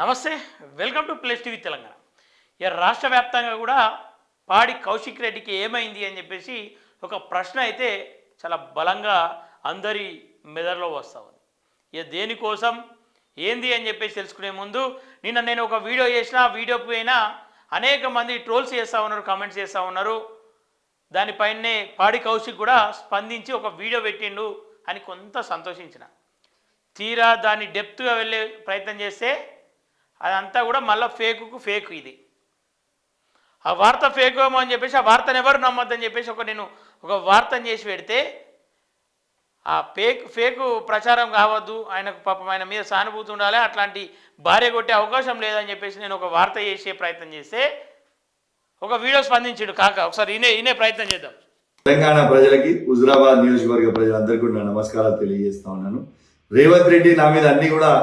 నమస్తే, welcome to place TV Telangana. ఇక రాష్ట్ర వ్యాప్తంగా కూడా పాడి కౌశిక్ రెడ్డికి ఏమైంది అని చెప్పేసి ఒక ప్రశ్న అయితే చాలా బలంగా అందరి మెదడులో వస్తూ ఉంది. ఇక దేనికోసం ఏంది అని చెప్పేసి తెలుసుకునే ముందు నిన్న నేను ఒక వీడియో చేసిన, వీడియో పైన అనేక మంది ట్రోల్స్ చేస్తూ ఉన్నారు, కామెంట్స్ చేస్తూ ఉన్నారు. దానిపైనే పాడి కౌశిక్ కూడా స్పందించి ఒక వీడియో పెట్టిండు అని కొంత సంతోషించిన. తీరా దాన్ని డెప్త్గా వెళ్ళే ప్రయత్నం చేస్తే అదంతా కూడా మళ్ళీ ఫేక్. ఇది ఆ వార్త ఫేక్ ఏమో అని చెప్పేసి ఆ వార్తను ఎవరు నమ్మొద్దని చెప్పేసి నేను ఒక వార్తను చేసి పెడితే ఆ ఫేక్ ప్రచారం కావద్దు, ఆయనకు పాపం ఆయన మీద సానుభూతి ఉండాలి, అట్లాంటి భార్య కొట్టే అవకాశం లేదని చెప్పేసి నేను ఒక వార్త చేసే ప్రయత్నం చేస్తే ఒక వీడియో స్పందించాడు కాక. ఒకసారి ఈయనే ప్రయత్నం చేద్దాం. తెలంగాణ ప్రజలకి, హుజురాబాద్ నియోజకవర్గ ప్రజలందరికీ కూడా నమస్కారాలు తెలియజేస్తా ఉన్నాను. రేవంత్ రెడ్డి నా మీద అన్ని కూడా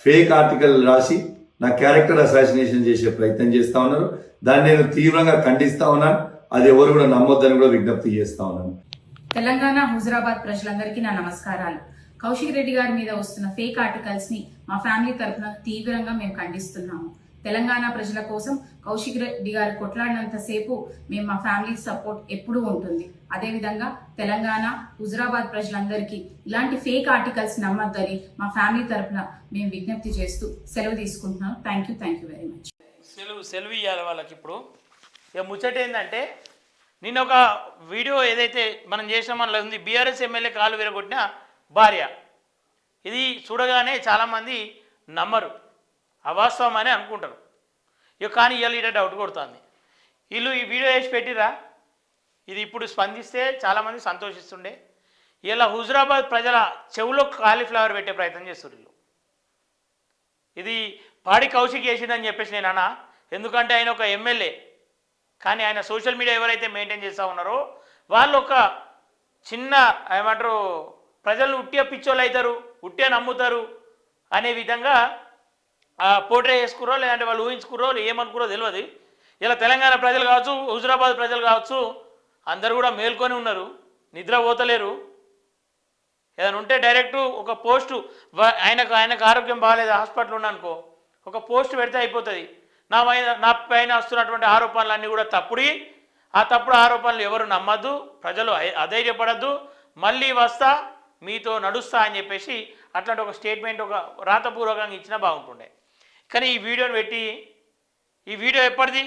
ఫేక్ ఆర్టికల్ రాసి నా క్యారెక్టర్ అసాసినేషన్ చేసే ప్రయత్నం చేస్తా ఉన్నారు. దాన్ని నేను తీవ్రంగా ఖండిస్తా ఉన్నాను. అది ఎవరు కూడా నమ్మొద్దని కూడా విజ్ఞప్తి చేస్తా ఉన్నాను. తెలంగాణ హుజురాబాద్ ప్రజలందరికీ నా నమస్కారాలు. కౌశిక్ రెడ్డి గారి మీద వస్తున్న ఫేక్ ఆర్టికల్స్ ని మా ఫ్యామిలీ తరఫున తీవ్రంగా మేము ఖండిస్తున్నాము. తెలంగాణ ప్రజల కోసం కౌశిక్ రెడ్డి గారు కొట్లాడినంత సేపు మేము మా ఫ్యామిలీ సపోర్ట్ ఎప్పుడూ ఉంటుంది. అదేవిధంగా తెలంగాణ హుజురాబాద్ ప్రజలందరికీ ఇలాంటి ఫేక్ ఆర్టికల్స్ నమ్మద్దని మా ఫ్యామిలీ తరఫున మేము విజ్ఞప్తి చేస్తూ సెలవు తీసుకుంటున్నాను. Thank you very much. సెలవు ఇవ్వాలి వాళ్ళకి. ఇప్పుడు ఇక ముచ్చట ఏంటంటే, నిన్న ఒక వీడియో ఏదైతే మనం చేసినామో అందులో ఉంది, బీఆర్ఎస్ ఎమ్మెల్యే కాలు విరగొట్టిన భార్య. ఇది చూడగానే చాలామంది నమ్మరు, అవాస్తవం అని అనుకుంటారు. ఇక కానీ ఇవాళ ఇట డౌట్ కొడుతుంది. వీళ్ళు ఈ వీడియో వేసి పెట్టిరా, ఇది ఇప్పుడు స్పందిస్తే చాలామంది సంతోషిస్తుండే. ఇలా హుజురాబాద్ ప్రజల చెవులో కాలీఫ్లవర్ పెట్టే ప్రయత్నం చేస్తారు వీళ్ళు. ఇది పాడి కౌశిక్ వేసిందని చెప్పేసి నేను అన్నా, ఎందుకంటే ఆయన ఒక ఎమ్మెల్యే. కానీ ఆయన సోషల్ మీడియా ఎవరైతే మెయింటైన్ చేస్తూ ఉన్నారో వాళ్ళు ఒక చిన్న ఏమంటారు, ప్రజలను ఉట్టిగా పిచ్చోళ్ళు అవుతారు, ఉట్టిగా నమ్ముతారు అనే విధంగా పోర్ట్రే చేసుకురో, లేదంటే వాళ్ళు ఊహించుకురో, ఏమనుకురో తెలియదు. ఇలా తెలంగాణ ప్రజలు కావచ్చు, హుజురాబాద్ ప్రజలు కావచ్చు, అందరూ కూడా మేల్కొని ఉన్నారు, నిద్రపోతలేరు. ఏదైనా ఉంటే డైరెక్టు ఒక పోస్టు, ఆయనకు ఆరోగ్యం బాగాలేదు, హాస్పిటల్ ఉన్నానుకో, ఒక పోస్ట్ పెడితే అయిపోతుంది. నా పైన వస్తున్నటువంటి ఆరోపణలన్నీ కూడా తప్పుడి. ఆ తప్పుడు ఆరోపణలు ఎవరు నమ్మద్దు, ప్రజలు అధైర్యపడద్దు, మళ్ళీ వస్తా మీతో నడుస్తా అని చెప్పేసి అట్లాంటి ఒక స్టేట్మెంట్ ఒక రాతపూర్వకంగా ఇచ్చినా బాగుంటుండే. కానీ ఈ వీడియోని పెట్టి, ఈ వీడియో ఎప్పటిది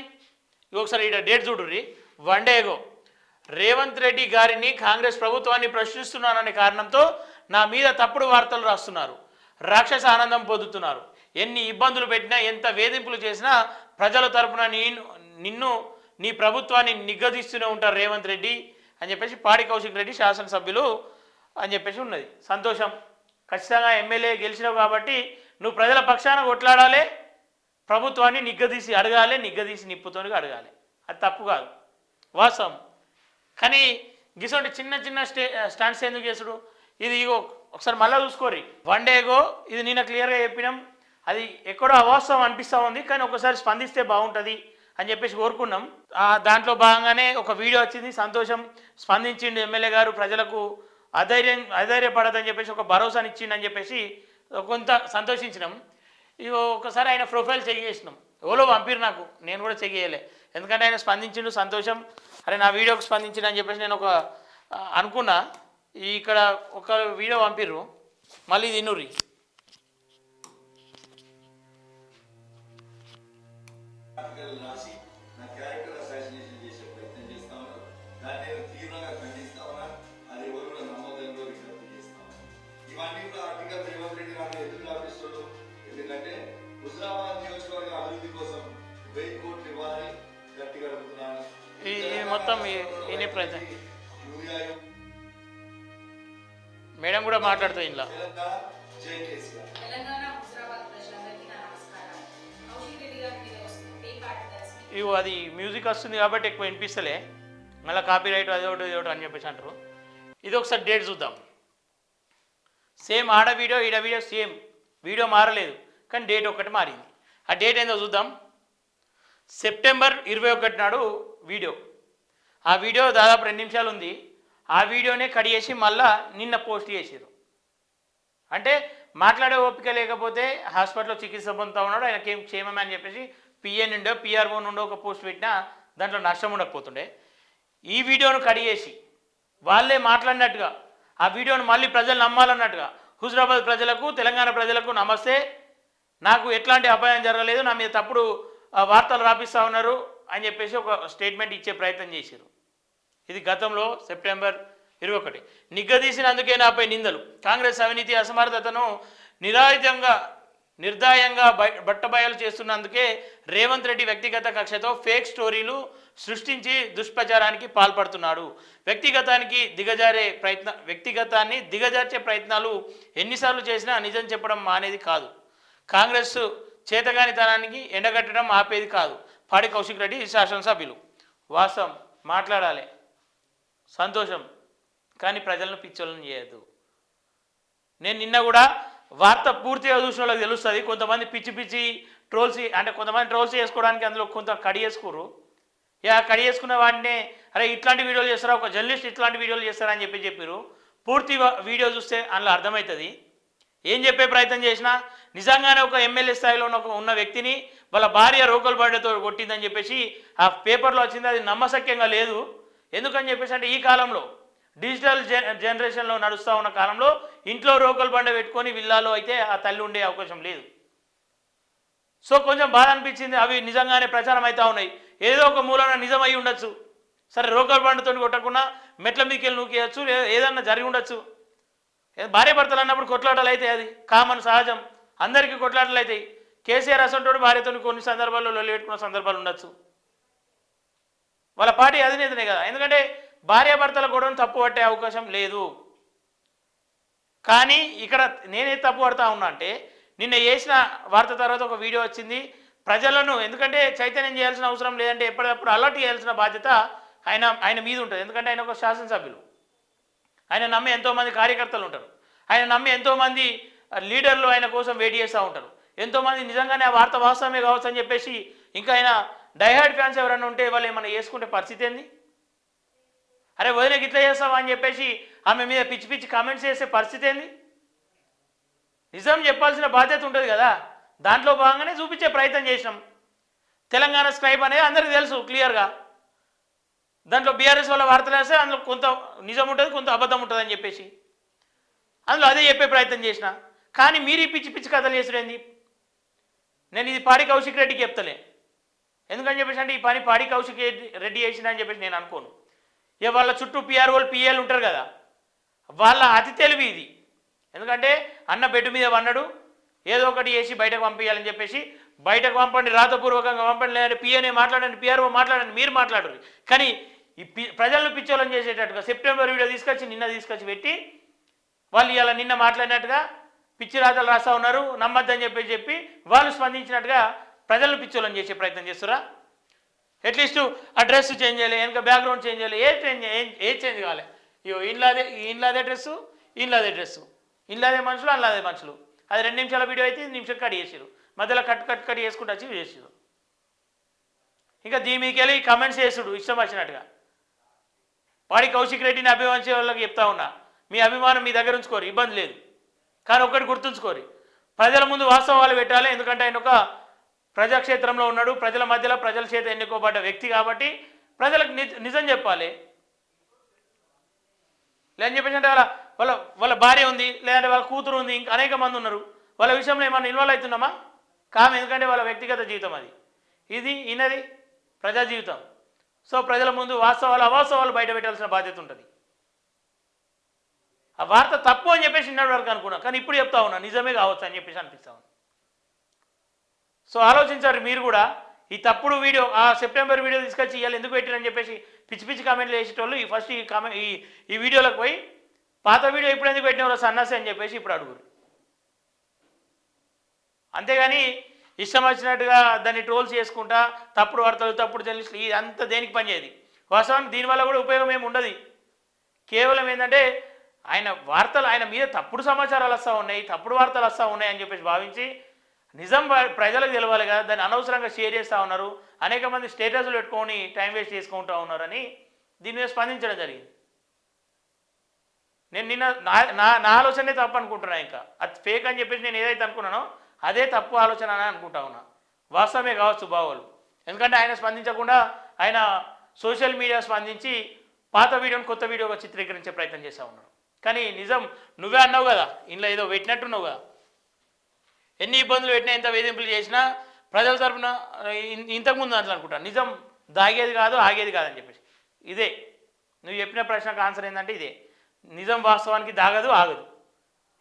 ఒకసారి ఇక్కడ డేట్ చూడుర్రి. 1 డే ago రేవంత్ రెడ్డి గారిని కాంగ్రెస్ ప్రభుత్వాన్ని ప్రశ్నిస్తున్నాననే కారణంతో నా మీద తప్పుడు వార్తలు రాస్తున్నారు, రాక్షస ఆనందం పొందుతున్నారు, ఎన్ని ఇబ్బందులు పెట్టినా, ఎంత వేధింపులు చేసినా ప్రజల తరపున నిన్ను నీ ప్రభుత్వాన్ని నిగ్గదీస్తూనే ఉంటారు రేవంత్ రెడ్డి అని చెప్పేసి పాడి కౌశిక్ రెడ్డి శాసనసభ్యులు అని చెప్పేసి ఉన్నది. సంతోషం, ఖచ్చితంగా ఎమ్మెల్యే గెలిచినావు కాబట్టి నువ్వు ప్రజల పక్షాన కొట్లాడాలి, ప్రభుత్వాన్ని నిగ్గదీసి అడగాలి, నిగ్గదీసి నిప్పుతోని అడగాలి. అది తప్పు కాదు, వాస్తవం. కానీ గిసోంటి చిన్న స్టాండ్స్ ఎందుకు చేసుడు? ఇది ఇగో ఒకసారి మళ్ళీ చూసుకోరి. 1 day ago ఇది నేను క్లియర్గా చెప్పినాం, అది ఎక్కడో అవాస్తవం అనిపిస్తూ ఉంది, కానీ ఒకసారి స్పందిస్తే బాగుంటుంది అని చెప్పేసి కోరుకున్నాం. దాంట్లో భాగంగానే ఒక వీడియో వచ్చింది, సంతోషం. స్పందించిండు ఎమ్మెల్యే గారు, ప్రజలకు అధైర్యపడదని చెప్పేసి ఒక భరోసాని ఇచ్చిండని చెప్పేసి కొంత సంతోషించినాం. ఇక ఒకసారి ఆయన ప్రొఫైల్ చెక్ చేసినాం, ఎవరో పంపిరు నాకు, నేను కూడా చెక్ చేయలే. ఎందుకంటే ఆయన స్పందించిండు, సంతోషం. అరే నా వీడియోకి స్పందించిండు అని చెప్పేసి నేను ఒక అనుకున్నా. ఇక్కడ ఒక వీడియో పంపిర్రు, మళ్ళీ తిన్నుర్రి. రాసి నా క్యారెక్టర్ అసాసినేషన్ చేసే ప్రయత్నం చేస్తా ఉన్నారు. దాన్ని నేను తీవ్రంగా ఖండిస్తా ఉన్నాను. అది ఎవరు కూడా నమ్మొద్దని కూడా విజ్ఞప్తి చేస్తా ఉన్నాను. ఇవన్నీ కూడా ఆర్టికల్ రేవంత్ రెడ్డి గారిని ఎందుకు రాపిస్తాడు? ఎందుకంటే హుజురాబాద్ నియోజకవర్గ అభివృద్ధి కోసం 1000 కోట్లు ఇవ్వాలని గట్టిగా అడుగుతున్నాను. మొత్తం మేడం కూడా మాట్లాడుతుంది ఇంట్లో. జై కేసీఆర్. ఇవి అది మ్యూజిక్ వస్తుంది కాబట్టి ఎక్కువ వినిపిస్తలే, మళ్ళీ కాపీ రైట్ అదొకటి అని చెప్పేసి అంటారు. ఇది ఒకసారి డేట్ చూద్దాం. సేమ్ ఆడ వీడియో ఈడ వీడియో సేమ్, వీడియో మారలేదు కానీ డేట్ ఒకటి మారింది. ఆ డేట్ ఏందో చూద్దాం. సెప్టెంబర్ 21 నాడు వీడియో. ఆ వీడియో దాదాపు 2 నిమిషాలు ఉంది. ఆ వీడియోనే కట్ చేసి మళ్ళా నిన్న పోస్ట్ చేసారు. అంటే మాట్లాడే ఓపిక లేకపోతే హాస్పిటల్లో చికిత్స పొందుతూ ఉన్నాడు, ఆయనకి ఏం క్షేమమే అని చెప్పేసి పిఏ నుండో పిఆర్ఓ నుండో ఒక పోస్ట్ పెట్టినా దాంట్లో నష్టం ఉండకపోతుండే. ఈ వీడియోను కడిగేసి వాళ్ళే మాట్లాడినట్టుగా ఆ వీడియోను మళ్ళీ ప్రజలు నమ్మాలన్నట్టుగా హుజురాబాద్ ప్రజలకు, తెలంగాణ ప్రజలకు నమస్తే, నాకు ఎట్లాంటి అపాయం జరగలేదు, నా మీద తప్పుడు వార్తలు రాపిస్తూ ఉన్నారు అని చెప్పేసి ఒక స్టేట్మెంట్ ఇచ్చే ప్రయత్నం చేశారు. ఇది గతంలో సెప్టెంబర్ 21. నిగ్గదీసినందుకే నాపై నిందలు, కాంగ్రెస్ అవినీతి అసమర్థతను నిర్దాయంగా బట్టబయలు చేస్తున్నందుకే రేవంత్ రెడ్డి వ్యక్తిగత కక్షతో ఫేక్ స్టోరీలు సృష్టించి దుష్ప్రచారానికి పాల్పడుతున్నాడు. వ్యక్తిగతాన్ని దిగజార్చే ప్రయత్నాలు ఎన్నిసార్లు చేసినా నిజం చెప్పడం మానేది కాదు. కాంగ్రెస్ చేతగానితనానికి ఎండగట్టడం ఆపేది కాదు. పాడి కౌశిక్ రెడ్డి శాసనసభ్యులు. వాస్తవం మాట్లాడాలి, సంతోషం, కానీ ప్రజలను పిచ్చోళ్ళని చేయొద్దు. నేను నిన్న కూడా వార్త పూర్తిగా చూసిన వాళ్ళకి తెలుస్తుంది. కొంతమంది పిచ్చి ట్రోల్స్, అంటే కొంతమంది ట్రోల్స్ చేసుకోవడానికి అందులో కొంత కడిగేసుకోరు. కడిగేసుకున్న వాటినే అరే ఇట్లాంటి వీడియోలు చేస్తారా, ఒక జర్నలిస్ట్ ఇట్లాంటి వీడియోలు చేస్తారా అని చెప్పారు. పూర్తి వీడియో చూస్తే అందులో అర్థమవుతుంది. ఏం చెప్పే ప్రయత్నం చేసినా నిజంగానే ఒక ఎమ్మెల్యే స్థాయిలో ఉన్న వ్యక్తిని వాళ్ళ భార్య రోకల్ బండతో కొట్టిందని చెప్పేసి ఆ పేపర్లో వచ్చింది. అది నమ్మశక్యంగా లేదు. ఎందుకని చెప్పేసి అంటే ఈ కాలంలో డిజిటల్ జనరేషన్లో నడుస్తూ ఉన్న కాలంలో ఇంట్లో రోకల్ బండ పెట్టుకొని విల్లాలో అయితే ఆ తల్లి ఉండే అవకాశం లేదు. సో కొంచెం బాధ అనిపించింది. అవి నిజంగానే ప్రచారం అవుతూ ఉన్నాయి. ఏదో ఒక మూలన నిజం అయి ఉండొచ్చు. సరే రోకల్ బండతో కొట్టకుండా మెట్ల మీదకి వెళ్ళి నూకేయచ్చు, ఏదన్నా జరిగి ఉండొచ్చు. భార్య భర్తలు అన్నప్పుడు కొట్లాటలు అవుతాయి, అది కామన్, సహజం, అందరికీ కొట్లాటలు అవుతాయి. కేసీఆర్ అసంటోడు భార్యతో కొన్ని సందర్భాల్లో లొల్లి పెట్టుకున్న సందర్భాలు ఉండొచ్చు. వాళ్ళ పార్టీ అధినేతనే కదా. ఎందుకంటే భార్యాభర్తల గొడవను తప్పు పట్టే అవకాశం లేదు. కానీ ఇక్కడ నేనే తప్పు పడతా ఉన్నా అంటే నిన్న చేసిన వార్త తర్వాత ఒక వీడియో వచ్చింది. ప్రజలను ఎందుకంటే చైతన్యం చేయాల్సిన అవసరం లేదంటే ఎప్పటికప్పుడు అలర్ట్ చేయాల్సిన బాధ్యత ఆయన మీద ఉంటుంది. ఎందుకంటే ఆయన ఒక శాసనసభ్యులు, ఆయన నమ్మి ఎంతోమంది కార్యకర్తలు ఉంటారు, ఆయన నమ్మి ఎంతోమంది లీడర్లు ఆయన కోసం వెయిట్ చేస్తూ ఉంటారు. ఎంతోమంది నిజంగానే ఆ వార్త వాస్తవమే కావచ్చు అని చెప్పేసి ఇంకా ఆయన డైహార్డ్ ఫ్యాన్స్ ఎవరైనా ఉంటే వాళ్ళు ఏమైనా చేసుకుంటే పరిస్థితి ఏంది? అరే వదిలేకి ఇట్లా చేస్తావా అని చెప్పేసి ఆమె మీద పిచ్చి కామెంట్స్ చేసే పరిస్థితి ఏంది? నిజం చెప్పాల్సిన బాధ్యత ఉంటుంది కదా. దాంట్లో భాగంగానే చూపించే ప్రయత్నం చేసినాం. తెలంగాణ స్క్రైబ్ అనేది అందరికీ తెలుసు క్లియర్గా. దాంట్లో బీఆర్ఎస్ వాళ్ళ వార్తలు వేస్తే అందులో కొంత నిజం ఉంటుంది, కొంత అబద్ధం ఉంటుంది అని చెప్పేసి అందులో అదే చెప్పే ప్రయత్నం చేసిన. కానీ మీరు ఈ పిచ్చి కథలు చేసుడేంది? నేను ఇది పాడి కౌశిక్ రెడ్డికి చెప్తలే. ఎందుకని చెప్పేసి అంటే ఈ పని పాడి కౌశిక్ రెడ్డి చేసిన అని చెప్పేసి నేను అనుకోను. ఇక వాళ్ళ చుట్టూ పిఆర్ఓలు పిఏలు ఉంటారు కదా, వాళ్ళ అతి తెలివి ఇది. ఎందుకంటే అన్న బెడ్ మీద వన్నాడు, ఏదో ఒకటి చేసి బయటకు పంపించాలని చెప్పేసి బయటకు పంపండి, రాతపూర్వకంగా పంపండి, లేదంటే పిఏనే మాట్లాడండి, పిఆర్ఓ మాట్లాడండి, మీరు మాట్లాడరు. కానీ ఈ ప్రజలను పిచ్చోళ్ళని చేసేటట్టుగా సెప్టెంబర్ వీడియో నిన్న తీసుకొచ్చి పెట్టి వాళ్ళు ఇలా నిన్న మాట్లాడినట్టుగా పిచ్చి రాతలు రాస్తూ ఉన్నారు, నమ్మద్దని చెప్పి వాళ్ళు స్పందించినట్టుగా ప్రజలను పిచ్చోళ్ళని చేసే ప్రయత్నం చేస్తారా? అట్లీస్ట్ ఆ డ్రెస్ చేంజ్ చేయాలి, వెనక బ్యాక్గ్రౌండ్ చేంజ్ చేయాలి, ఏ చేంజ్ కావాలి. ఇగో ఇండ్లాదే డ్రెస్సు, ఇండ్లాదే డ్రెస్సు, ఇండ్లాదే మనుషులు, అల్లాదే మనుషులు. అది 2 నిమిషాల వీడియో అయితే నిమిషం కట్ చేసారు, మధ్యలో కట్ చేసుకుంటూ వచ్చి చేసారు. ఇంకా దీని మీదకి వెళ్ళి కమెంట్స్ చేసుడు ఇష్టం వచ్చినట్టుగా. పాడి కౌశిక్ రెడ్డిని అభిమానించే వాళ్ళకి చెప్తా ఉన్నా, మీ అభిమానం మీ దగ్గర ఉంచుకోరు, ఇబ్బంది లేదు. కానీ ఒక్కటి గుర్తుంచుకోరు, ప్రజల ముందు వాస్తవాలు పెట్టాలి. ఎందుకంటే ఆయన ఒక ప్రజాక్షేత్రంలో ఉన్నాడు, ప్రజల మధ్యలో ప్రజల చేత ఎన్నుకోబడ్డ వ్యక్తి కాబట్టి ప్రజలకు నిజం చెప్పాలి. లేదని చెప్పేసి అంటే వాళ్ళ భార్య ఉంది, లేదంటే వాళ్ళ కూతురు ఉంది, ఇంకా అనేక మంది ఉన్నారు, వాళ్ళ విషయంలో ఏమన్నా ఇన్వాల్వ్ అవుతున్నామా? ఎందుకంటే వాళ్ళ వ్యక్తిగత జీవితం అది, ఇది ఈయనది ప్రజా జీవితం. సో ప్రజల ముందు వాస్తవాలు అవాస్తవాలు బయట పెట్టాల్సిన బాధ్యత ఉంటుంది. ఆ వార్త తప్పు అని చెప్పేసి నిన్నటి వరకు అనుకున్నా, కానీ ఇప్పుడు చెప్తా ఉన్నా నిజమే కావచ్చు అని చెప్పేసి అనిపిస్తా ఉన్నా. సో ఆలోచించారు మీరు కూడా. ఈ తప్పుడు వీడియో, ఆ సెప్టెంబర్ వీడియో తీసుకొచ్చి ఇవాళ ఎందుకు పెట్టారని చెప్పేసి పిచ్చి కామెంట్లు వేసేటోళ్ళు ఈ వీడియోలకు పోయి పాత వీడియో ఇప్పుడు ఎందుకు పెట్టినవారో సన్నాసి అని చెప్పేసి ఇప్పుడు అడుగురు. అంతేగాని ఇష్టం వచ్చినట్టుగా దాన్ని ట్రోల్స్ చేసుకుంటా తప్పుడు వార్తలు, తప్పుడు జర్నలిస్టులు, ఇది అంతా దేనికి పనిచేయదు. వాస్తవానికి దీనివల్ల కూడా ఉపయోగం ఏమి ఉండదు. కేవలం ఏంటంటే ఆయన మీద తప్పుడు సమాచారాలు వస్తూ ఉన్నాయి, తప్పుడు వార్తలు వస్తూ ఉన్నాయి అని చెప్పేసి భావించి నిజం ప్రజలకు తెలవాలి కదా, దాన్ని అనవసరంగా షేర్ చేస్తూ ఉన్నారు. అనేక మంది స్టేటస్లు పెట్టుకొని టైం వేస్ట్ చేసుకుంటూ ఉన్నారని దీని మీద స్పందించడం జరిగింది. నేను నిన్న నా ఆలోచనే తప్పు అనుకుంటున్నా. ఇంకా అది ఫేక్ అని చెప్పేసి నేను ఏదైతే అనుకున్నానో అదే తప్పు ఆలోచన అని అనుకుంటా ఉన్నా. వాస్తవమే కావచ్చు బావోలు, ఎందుకంటే ఆయన స్పందించకుండా ఆయన సోషల్ మీడియా స్పందించి పాత వీడియోని కొత్త వీడియోగా చిత్రీకరించే ప్రయత్నం చేస్తూ ఉన్నారు. కానీ నిజం నువ్వే అన్నావు కదా, ఇంట్లో ఏదో పెట్టినట్టున్నావు కదా. ఎన్ని ఇబ్బందులు పెట్టినా, ఎంత వేధింపులు చేసినా ప్రజల తరఫున ఇంతకుముందు అట్లా అనుకుంటా, నిజం దాగేది కాదు ఆగేది కాదని చెప్పేసి. ఇదే నువ్వు చెప్పిన ప్రశ్నకు ఆన్సర్ ఏంటంటే ఇదే, నిజం వాస్తవానికి దాగదు ఆగదు,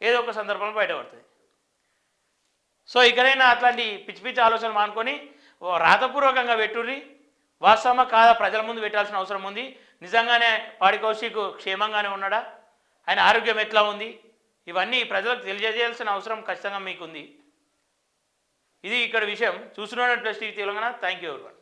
ఏదో ఒక సందర్భంలో బయటపడుతుంది. సో ఇకనైనా అట్లాంటి పిచ్చి పిచ్చి ఆలోచనలు మానుకొని రాతపూర్వకంగా పెట్టుర్రి. వాస్తవమా కాదా ప్రజల ముందు పెట్టాల్సిన అవసరం ఉంది. నిజంగానే పాడి కౌశిక్ క్షేమంగానే ఉన్నాడా, ఆయన ఆరోగ్యం ఎట్లా ఉంది, ఇవన్నీ ప్రజలకు తెలియజేయాల్సిన అవసరం ఖచ్చితంగా మీకుంది. ఇది ఇక్కడ విషయం. చూస్తున్నాడు plus TV Telangana. Thank you everyone.